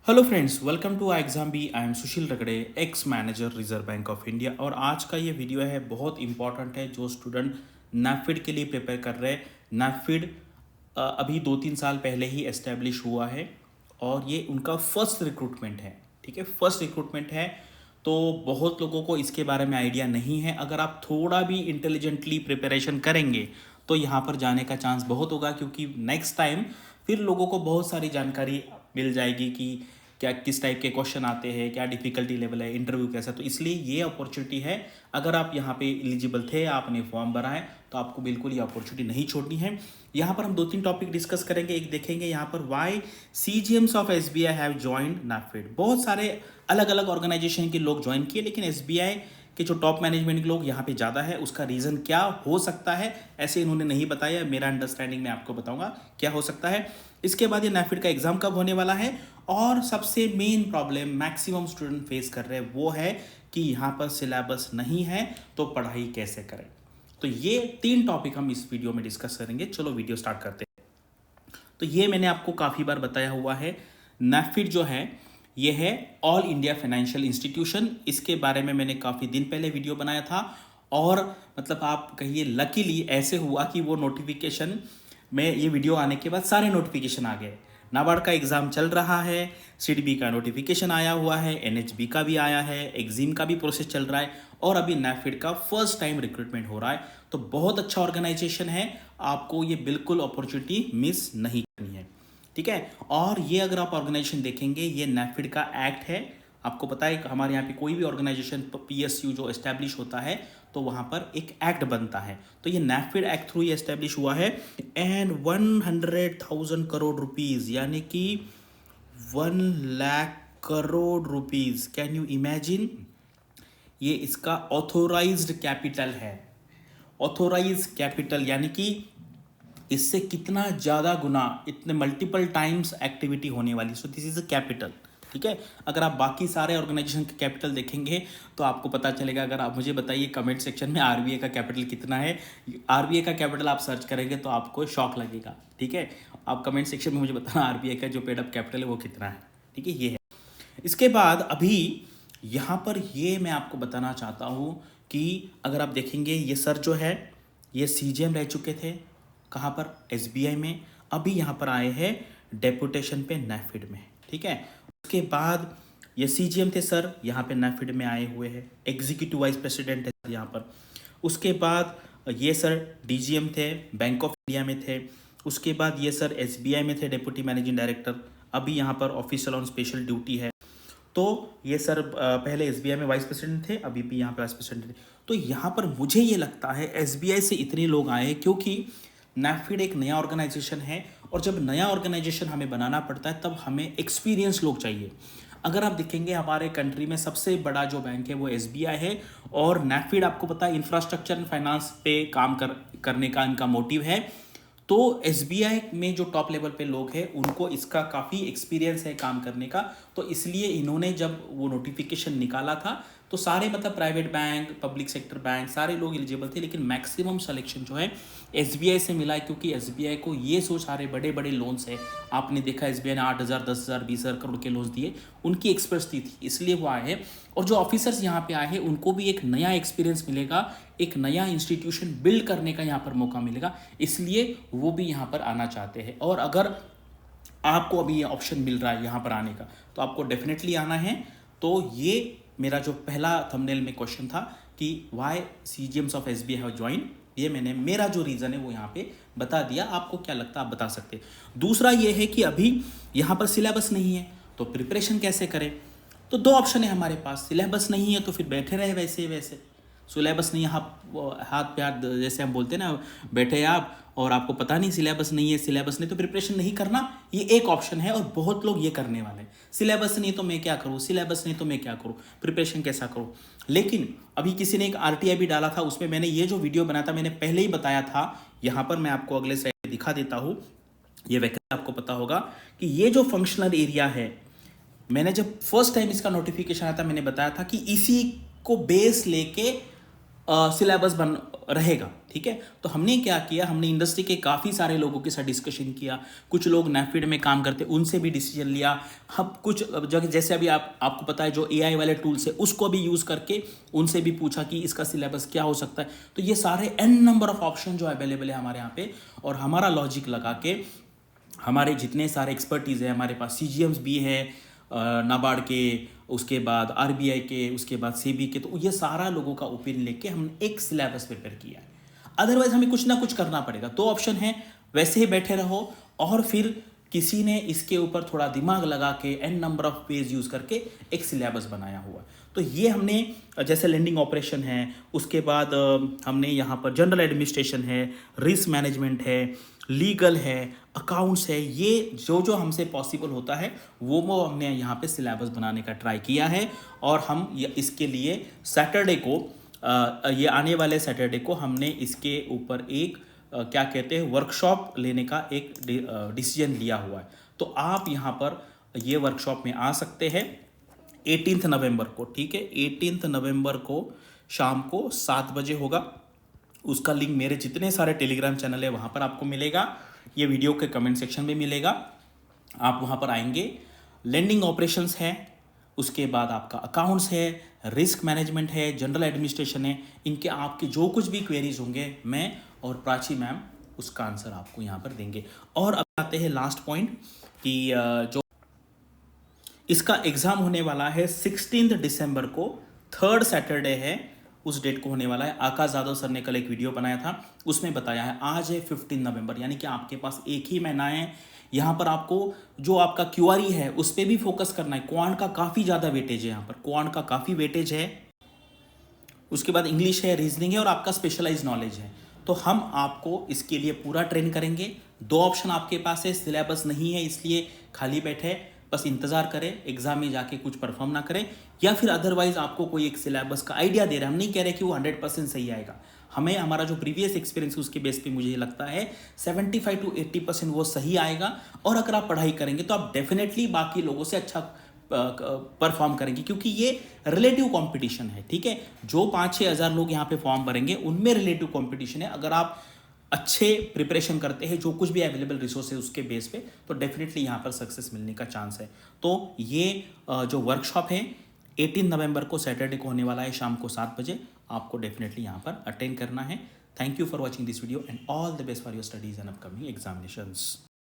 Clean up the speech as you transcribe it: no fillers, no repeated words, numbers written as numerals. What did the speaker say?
Hello friends, welcome to exam B. I am Sushil Ragade, ex manager Reserve Bank of India. और आज का ये video है बहुत इंपॉर्टेंट है जो स्टूडेंट नैफिड के लिए प्रिपेयर कर रहे हैं। नैफिड अभी 2-3 साल पहले ही एस्टेब्लिश हुआ है और ये उनका फर्स्ट रिक्रूटमेंट है। ठीक है, फर्स्ट रिक्रूटमेंट है तो बहुत लोगों को इसके बारे में आइडिया नहीं है। अगर आप थोड़ा भी इंटेलिजेंटली प्रिपरेशन करेंगे तो यहाँ पर जाने का चांस बहुत होगा, क्योंकि नेक्स्ट टाइम फिर लोगों को बहुत सारी जानकारी मिल जाएगी कि क्या किस टाइप के क्वेश्चन आते हैं, क्या डिफिकल्टी लेवल है, इंटरव्यू कैसा। तो इसलिए ये अपॉर्चुनिटी है, अगर आप यहाँ पे एलिजिबल थे, आपने फॉर्म भरा है, तो आपको बिल्कुल ये अपॉर्चुनिटी नहीं छोड़नी है। यहाँ पर हम 2-3 टॉपिक डिस्कस करेंगे। एक देखेंगे यहाँ पर why CGMs of SBI have joined NAFED. बहुत सारे अलग अलग ऑर्गेनाइजेशन के लोग ज्वाइन किए, लेकिन SBI कि जो टॉप मैनेजमेंट के लोग यहाँ पे ज़्यादा है। उसका रीज़न क्या हो सकता है ऐसे इन्होंने नहीं बताया, मेरा अंडरस्टैंडिंग में आपको बताऊंगा क्या हो सकता है। इसके बाद ये नैफिड का एग्जाम कब होने वाला है, और सबसे main problem maximum student face कर रहे हैं वो है कि यहाँ पर सिलेबस नहीं है तो पढ़ाई कैसे करें। तो ये 3 टॉपिक हम इस वीडियो में डिस्कस करेंगे। चलो वीडियो स्टार्ट करते हैं। तो ये मैंने आपको काफ़ी बार बताया हुआ है, नैफिड जो है ये है ऑल इंडिया फाइनेंशियल इंस्टीट्यूशन। इसके बारे में मैंने काफ़ी दिन पहले वीडियो बनाया था, और मतलब आप कहिए लकीली ऐसे हुआ कि वो नोटिफिकेशन में ये वीडियो आने के बाद सारे नोटिफिकेशन आ गए। नाबार्ड का एग्ज़ाम चल रहा है, CDB का नोटिफिकेशन आया हुआ है, NHB का भी आया है, एग्जिम का भी प्रोसेस चल रहा है, और अभी नैफिड का फर्स्ट टाइम रिक्रूटमेंट हो रहा है। तो बहुत अच्छा ऑर्गेनाइजेशन है, आपको ये बिल्कुल अपॉर्चुनिटी मिस नहीं करनी है। ठीक है, और ये अगर आप ऑर्गेनाइजेशन देखेंगे, ये नैफिड का एक्ट है। आपको पता है हमारे यहाँ पे कोई भी ऑर्गेनाइजेशन PSU जो एस्टेब्लिश होता है तो वहाँ पर एक एक्ट बनता है। तो ये नैफिड एक्ट थ्रू ही एस्टेब्लिश हुआ है। एंड 100,000 करोड़ रुपीज़, यानी कि 1 lakh crore rupees, can you imagine. ये इसका ऑथोराइज्ड कैपिटल है। ऑथोराइज कैपिटल यानी कि इससे कितना ज़्यादा गुना, इतने मल्टीपल टाइम्स एक्टिविटी होने वाली। So this is a capital. ठीक है, अगर आप बाकी सारे ऑर्गेनाइजेशन के कैपिटल देखेंगे तो आपको पता चलेगा। अगर आप मुझे बताइए कमेंट सेक्शन में RBI का कैपिटल कितना है। RBI का कैपिटल आप सर्च करेंगे तो आपको शॉक लगेगा। ठीक है, आप कमेंट सेक्शन में मुझे बताना RBI का जो पेड अप कैपिटल है वो कितना है। ठीक है, ये है। इसके बाद अभी यहाँ पर ये मैं आपको बताना चाहता हूँ कि अगर आप देखेंगे, ये सर जो है ये CGM रह चुके थे, कहाँ पर, SBI में। अभी यहाँ पर आए हैं डेपुटेशन पे नैफिड में। ठीक है, उसके बाद ये CGM थे सर, यहाँ पे नैफिड में आए हुए हैं, एग्जीक्यूटिव वाइस प्रेसिडेंट है यहाँ पर। उसके बाद ये सर DGM थे, बैंक ऑफ इंडिया में थे। उसके बाद ये सर SBI में थे, डेप्यूटी मैनेजिंग डायरेक्टर। अभी यहाँ पर ऑफिसर ऑन स्पेशल ड्यूटी है। तो ये सर पहले SBI में वाइस प्रेसिडेंट थे, अभी भी यहाँ पे वाइस प्रेसिडेंट थे। तो यहाँ पर मुझे ये लगता है SBI से इतने लोग आए क्योंकि नैफिड एक नया ऑर्गेनाइजेशन है, और जब नया ऑर्गेनाइजेशन हमें बनाना पड़ता है तब हमें एक्सपीरियंस लोग चाहिए। अगर आप देखेंगे हमारे कंट्री में सबसे बड़ा जो बैंक है वो SBI है, और नैफिड आपको पता है इंफ्रास्ट्रक्चर एंड फाइनेंस पे काम करने का इनका मोटिव है। तो SBI में जो टॉप लेवल पे लोग हैं उनको इसका काफ़ी एक्सपीरियंस है काम करने का। तो इसलिए इन्होंने जब वो नोटिफिकेशन निकाला था तो सारे मतलब private bank, public sector bank, सारे लोग एलिजिबल थे, लेकिन मैक्सिमम सिलेक्शन जो है SBI से मिला है, क्योंकि SBI को ये सारे बड़े बड़े लोन्स है। आपने देखा SBI ने 8,000, 10,000, 20,000 करोड़ के लोन्स दिए, उनकी एक्सपर्टी थी, इसलिए वो आए हैं। और जो ऑफिसर्स यहाँ पे आए हैं उनको भी एक नया एक्सपीरियंस मिलेगा, एक नया इंस्टीट्यूशन बिल्ड करने का यहाँ पर मौका मिलेगा, इसलिए वो भी यहाँ पर आना चाहते हैं। और अगर आपको अभी ये ऑप्शन मिल रहा है यहाँ पर आने का तो आपको डेफिनेटली आना है। तो ये मेरा जो पहला थंबनेल में क्वेश्चन था कि why CGMs of SBI have join, ये मैंने मेरा जो रीज़न है वो यहाँ पे बता दिया। आपको क्या लगता है आप बता सकते हैं। दूसरा ये है कि अभी यहाँ पर सिलेबस नहीं है तो प्रिपरेशन कैसे करें। तो 2 ऑप्शन है हमारे पास, सिलेबस नहीं है तो फिर बैठे रहे वैसे वैसे। सिलेबस नहीं, हाथ पे हाथ जैसे हम बोलते हैं ना, बैठे आप और आपको पता नहीं सिलेबस नहीं है, सिलेबस नहीं तो प्रिपरेशन नहीं करना, ये एक ऑप्शन है। और बहुत लोग ये करने वाले हैं, सिलेबस नहीं तो मैं क्या करूँ, सिलेबस नहीं तो मैं क्या करूँ, प्रिपरेशन कैसा करूँ। लेकिन अभी किसी ने एक RTI भी डाला था, उसमें मैंने ये जो वीडियो बनाया था मैंने पहले ही बताया था। यहाँ पर मैं आपको अगले साइड दिखा देता हूँ। ये वैकेंसी आपको पता होगा कि ये जो फंक्शनल एरिया है, मैंने जब फर्स्ट टाइम इसका नोटिफिकेशन आया था मैंने बताया था कि इसी को बेस लेके सिलेबस बन रहेगा, ठीक है। तो हमने क्या किया, हमने इंडस्ट्री के काफ़ी सारे लोगों के साथ डिस्कशन किया, कुछ लोग नेफिड में काम करते उनसे भी डिसीजन लिया। हम कुछ जगह जैसे अभी आपको पता है जो एआई वाले टूल्स है उसको भी यूज़ करके उनसे भी पूछा कि इसका सिलेबस क्या हो सकता है। तो ये सारे एन नंबर ऑफ ऑप्शन जो अवेलेबल है हमारे यहाँ पे, और हमारा लॉजिक लगा के हमारे जितने सारे एक्सपर्टीज़ है, हमारे पास सीजीएम्स भी है नाबार्ड के, उसके बाद आरबीआई के, उसके बाद सेबी के, तो ये सारा लोगों का ओपिनियन लेके हमने एक सिलेबस प्रिपेयर किया है। अदरवाइज हमें कुछ ना कुछ करना पड़ेगा। दो ऑप्शन है, वैसे ही बैठे रहो और फिर किसी ने इसके ऊपर थोड़ा दिमाग लगा के n number of page use करके एक सिलेबस बनाया हुआ। तो ये हमने जैसे लेंडिंग ऑपरेशन है, उसके बाद हमने यहाँ पर जनरल एडमिनिस्ट्रेशन है, रिस्क मैनेजमेंट है, लीगल है, अकाउंट्स है, ये जो जो हमसे पॉसिबल होता है वो हमने यहाँ पे सिलेबस बनाने का ट्राई किया है। और हम इसके लिए सैटरडे को ये आने वाले सैटरडे को हमने इसके ऊपर एक क्या कहते हैं वर्कशॉप लेने का एक डिसीजन लिया हुआ है। तो आप यहाँ पर ये वर्कशॉप में आ सकते हैं 18 नवंबर को, ठीक है। 18 नवंबर को शाम को 7 बजे होगा। उसका लिंक मेरे जितने सारे टेलीग्राम चैनल है वहाँ पर आपको मिलेगा, ये वीडियो के कमेंट सेक्शन में मिलेगा। आप वहाँ पर आएंगे, लेंडिंग ऑपरेशंस है, उसके बाद आपका अकाउंट्स है, रिस्क मैनेजमेंट है, जनरल एडमिनिस्ट्रेशन है, इनके आपके जो कुछ भी क्वेरीज होंगे मैं और प्राची मैम उसका आंसर आपको यहाँ पर देंगे। और अब आते हैं लास्ट पॉइंट कि जो इसका एग्ज़ाम होने वाला है 16 दिसंबर को, थर्ड सैटरडे है, उस डेट को होने वाला है। आकाश यादव सर ने कल एक वीडियो बनाया था, उसमें बताया है। आज है 15 नवंबर, यानी कि आपके पास एक ही महीना है। यहाँ पर आपको जो आपका क्यूआरई है उस पर भी फोकस करना है। क्वांट का काफ़ी ज़्यादा वेटेज है, यहाँ पर क्वांट का काफ़ी वेटेज है। उसके बाद इंग्लिश है, रीजनिंग है और आपका स्पेशलाइज नॉलेज है। तो हम आपको इसके लिए पूरा ट्रेन करेंगे। दो ऑप्शन आपके पास है, सिलेबस नहीं है इसलिए खाली बैठे बस इंतज़ार करें, एग्जाम में जाके कुछ परफॉर्म ना करें, या फिर अदरवाइज आपको कोई एक सिलेबस का आइडिया दे रहे हैं। हम नहीं कह रहे कि वो 100% सही आएगा, हमें हमारा जो प्रीवियस एक्सपीरियंस उसके बेस पे मुझे लगता है 75 to 80% वो सही आएगा। और अगर आप पढ़ाई करेंगे तो आप डेफिनेटली बाकी लोगों से अच्छा परफॉर्म करेंगे, क्योंकि ये रिलेटिव कंपटीशन है, ठीक है। जो 5-6 हज़ार लोग यहाँ पे फॉर्म भरेंगे उनमें रिलेटिव कंपटीशन है। अगर आप अच्छे प्रिपरेशन करते हैं, जो कुछ भी अवेलेबल रिसोर्स है उसके बेस पे, तो डेफिनेटली यहाँ पर सक्सेस मिलने का चांस है। तो ये जो वर्कशॉप है 18 नवंबर को सैटरडे को होने वाला है, शाम को 7 बजे। आपको डेफिनेटली यहाँ पर अटेंड करना है। Thank you for watching this video and all the best for your studies and upcoming examinations.